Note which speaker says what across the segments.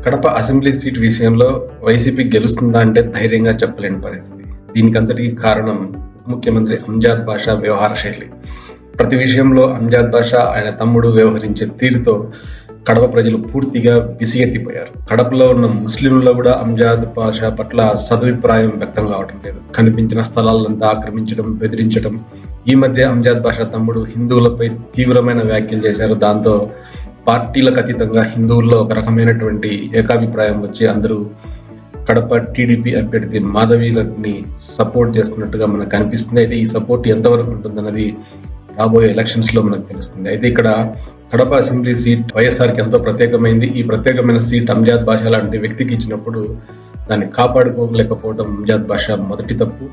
Speaker 1: Kadapa assembly seat విషయంలో YCP గెలుస్తుందా అంటే ధైర్యంగా చెప్పలేని పరిస్థితి. దీనికంతటికి కారణం ముఖ్యమంత్రి అంజాద్ బాషా వ్యవహార శైలి. ప్రతి విషయంలో అంజాద్ బాషా ఆయన తమ్ముడు వ్యవహరించే తీరుతో కడప ప్రజలు పూర్తిగా విసిగెత్తిపోయారు. కడపలో ఉన్న ముస్లింల్లో కూడా అంజాద్ బాషా పట్ల సదభిప్రాయం వ్యక్తం కావటం లేదు. కనిపించిన స్థలాలంతా ఆక్రమించడం, బెదిరించడం. ఈ మధ్య అంజాద్ బాషా తమ్ముడు హిందువులపై తీవ్రమైన వ్యాఖ్యలు చేశారు. దాంతో పార్టీలకు అతీతంగా హిందువుల్లో ఒక రకమైనటువంటి ఏకాభిప్రాయం వచ్చి అందరూ కడప టీడీపీ అభ్యర్థి మాధవీలని సపోర్ట్ చేస్తున్నట్టుగా మనకు కనిపిస్తుంది. అయితే ఈ సపోర్ట్ ఎంతవరకు ఉంటుందన్నది రాబోయే ఎలక్షన్స్ లో మనకు తెలుస్తుంది. అయితే ఇక్కడ కడప అసెంబ్లీ సీట్ వైఎస్ఆర్కి ఎంతో ప్రత్యేకమైంది. ఈ ప్రత్యేకమైన సీట్ అంజాద్ బాషా లాంటి వ్యక్తికి ఇచ్చినప్పుడు దాన్ని కాపాడుకోలేకపోవడం అంజాద్ బాషా మొదటి తప్పు.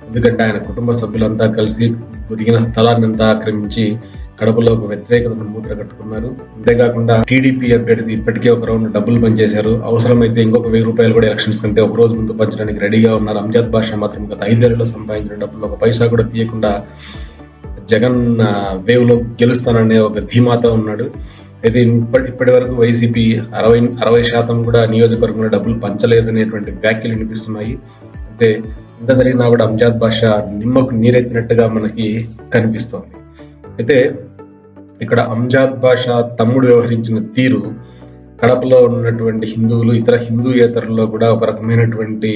Speaker 1: ఎందుకంటే ఆయన కుటుంబ సభ్యులంతా కలిసి దొరికిన స్థలాన్ని అంతా ఆక్రమించి కడపలో ఒక వ్యతిరేకతను మూత్ర కట్టుకున్నారు. అంతేకాకుండా టీడీపీ అభ్యర్థి ఇప్పటికే ఒక రౌండ్ డబ్బులు పనిచేశారు. అవసరమైతే ఇంకొక 1000 రూపాయలు కూడా ఎలక్షన్స్ కంటే ఒక రోజు ముందు పంచడానికి రెడీగా ఉన్నారు. అంజాద్ బాషా మాత్రం గత 5 ఏళ్లలో సంపాదించిన డబ్బులు ఒక పైసా కూడా తీయకుండా జగన్ వేవ్ లో గెలుస్తాననే ఒక ధీమాతో ఉన్నాడు. అయితే ఇప్పటి వరకు వైసీపీ 60% కూడా నియోజకవర్గంలో డబ్బులు పంచలేదనేటువంటి వ్యాఖ్యలు వినిపిస్తున్నాయి. అయితే ఇంత జరిగినా కూడా అంజాద్ బాషా నిమ్మకు నీరెత్తినట్టుగా మనకి కనిపిస్తోంది. అయితే ఇక్కడ అంజాద్ బాషా తమ్ముడు వ్యవహరించిన తీరు కడపలో ఉన్నటువంటి హిందువులు, ఇతర హిందూయేతరుల్లో కూడా ఒక రకమైనటువంటి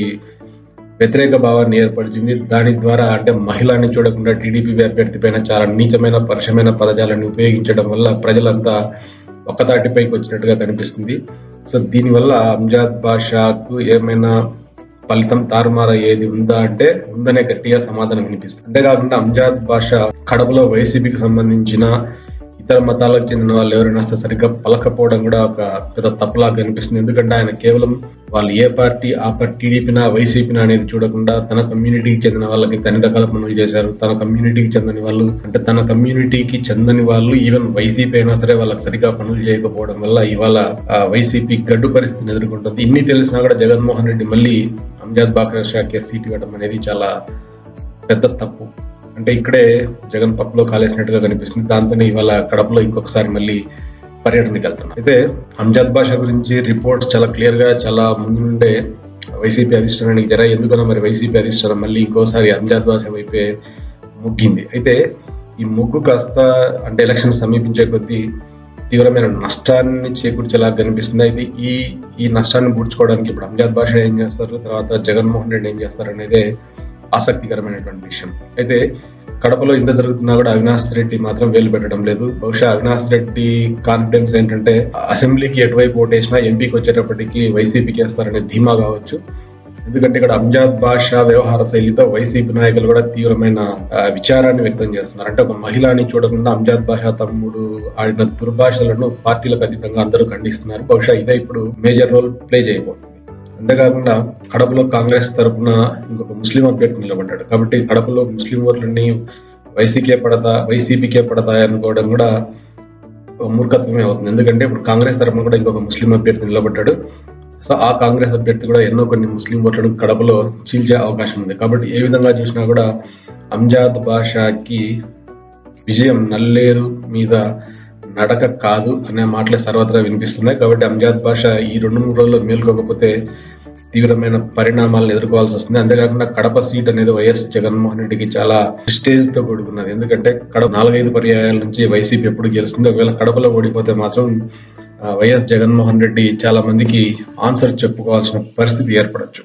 Speaker 1: వ్యతిరేక భావాన్ని ఏర్పరిచింది. దాని ద్వారా అంటే మహిళని చూడకుండా టీడీపీ అభ్యర్థి పైన చాలా నీచమైన పరుషమైన పదజాలను ఉపయోగించడం వల్ల ప్రజలంతా ఒక్కతాటిపైకి వచ్చినట్టుగా కనిపిస్తుంది. సో దీనివల్ల అంజాద్ బాషాకు ఏమైనా ఫలితం తారుమారయ్యేది ఉందా అంటే ఉందనే గట్టిగా సమాధానం వినిపిస్తుంది. అంతేకాకుండా అంజాద్ బాషా కడపలో వైసీపీకి సంబంధించిన ఇతర మతాలకు చెందిన వాళ్ళు ఎవరైనా సరిగ్గా పలకపోవడం కూడా ఒక పెద్ద తప్పులాగా కనిపిస్తుంది. ఎందుకంటే ఆయన కేవలం వాళ్ళు ఏ పార్టీ, ఆ పార్టీ టీడీపీనా వైసీపీనా అనేది చూడకుండా తన కమ్యూనిటీకి చెందిన వాళ్ళకి అన్ని రకాల పనులు చేశారు. తన కమ్యూనిటీకి చెందని వాళ్ళు అంటే తన కమ్యూనిటీకి చెందని వాళ్ళు ఈవెన్ వైసీపీ అయినా సరే వాళ్ళకి సరిగ్గా పనులు చేయకపోవడం వల్ల ఇవాళ వైసీపీ గడ్డు పరిస్థితిని ఎదుర్కొంటుంది. ఇన్ని తెలిసినా కూడా జగన్మోహన్ రెడ్డి మళ్ళీ అంజాద్ బాషాకి సీట్ ఇవ్వడం అనేది చాలా పెద్ద తప్పు. అంటే ఇక్కడే జగన్ పప్పులో కాలేసినట్టుగా కనిపిస్తుంది. దాంతోనే ఇవాళ కడపలో ఇంకొకసారి మళ్ళీ పర్యటనకి వెళ్తున్నారు. అయితే అంజాద్ బాషా గురించి రిపోర్ట్స్ చాలా క్లియర్ గా చాలా ముందు నుండే వైసీపీ అధిష్టానానికి జర ఎందుకన్నా మరి వైసీపీ అధిష్టానం మళ్ళీ ఇంకోసారి అంజాద్ బాషా వైపే ముగ్గింది. అయితే ఈ ముగ్గు కాస్త అంటే ఎలక్షన్ సమీపించే కొద్దీ తీవ్రమైన నష్టాన్ని చేకూర్చేలా కనిపిస్తుంది. అయితే ఈ నష్టాన్ని పూడ్చుకోవడానికి ఇప్పుడు అంజాద్ బాషా ఏం చేస్తారు, తర్వాత జగన్మోహన్ రెడ్డి ఏం చేస్తారు అనేదే ఆసక్తికరమైనటువంటి విషయం. అయితే కడపలో ఇంత జరుగుతున్నా కూడా అవినాష్ రెడ్డి మాత్రం వేలు పెట్టడం లేదు. బహుశా అవినాష్ రెడ్డి కాన్ఫిడెన్స్ ఏంటంటే అసెంబ్లీకి ఎటువైపు ఓటేసినా ఎంపీకి వచ్చేటప్పటికి వైసీపీకి వేస్తారనే ధీమా కావచ్చు. ఎందుకంటే ఇక్కడ అంజాద్ బాషా వ్యవహార శైలితో వైసీపీ నాయకులు కూడా తీవ్రమైన విచారాన్ని వ్యక్తం చేస్తున్నారు. అంటే ఒక మహిళని చూడకుండా అంజాద్ బాషా తమ్ముడు ఆడిన దుర్భాషలను పార్టీలకు అతీతంగా అందరూ ఖండిస్తున్నారు. బహుశా ఇదే ఇప్పుడు మేజర్ రోల్ ప్లే చేయబోతుంది. అంతేకాకుండా కడపలో కాంగ్రెస్ తరఫున ఇంకొక ముస్లిం అభ్యర్థి నిలబడ్డాడు. కాబట్టి కడపలో ముస్లిం ఓట్లన్నీ వైసీపీకే పడతాయి అనుకోవడం కూడా మూర్ఖత్వమే అవుతుంది. ఎందుకంటే ఇప్పుడు కాంగ్రెస్ తరఫున కూడా ఇంకొక ముస్లిం అభ్యర్థి నిలబడ్డాడు. సో ఆ కాంగ్రెస్ అభ్యర్థి కూడా ఎన్నో కొన్ని ముస్లిం ఓట్లను కడపలో చీల్చే అవకాశం ఉంది. కాబట్టి ఏ విధంగా చూసినా కూడా అంజాద్ బాషాకి విజయం నల్లేరు మీద నడక కాదు అనే మాటలే సర్వత్రా వినిపిస్తున్నాయి. కాబట్టి అంజాద్ బాషా ఈ 2-3 రోజుల్లో మేల్కోకపోతే తీవ్రమైన పరిణామాలను ఎదుర్కోవాల్సి వస్తుంది. అంతేకాకుండా కడప సీట్ అనేది వైఎస్ జగన్మోహన్ రెడ్డికి చాలా ప్రెస్టేజ్ తో కూడుకున్నది. ఎందుకంటే కడప 4-5 పర్యాయాల నుంచి వైసీపీ ఎప్పుడు గెలుస్తుంది. ఒకవేళ కడపలో ఓడిపోతే మాత్రం వైఎస్ జగన్మోహన్ రెడ్డి చాలా మందికి ఆన్సర్ చెప్పుకోవాల్సిన పరిస్థితి ఏర్పడచ్చు.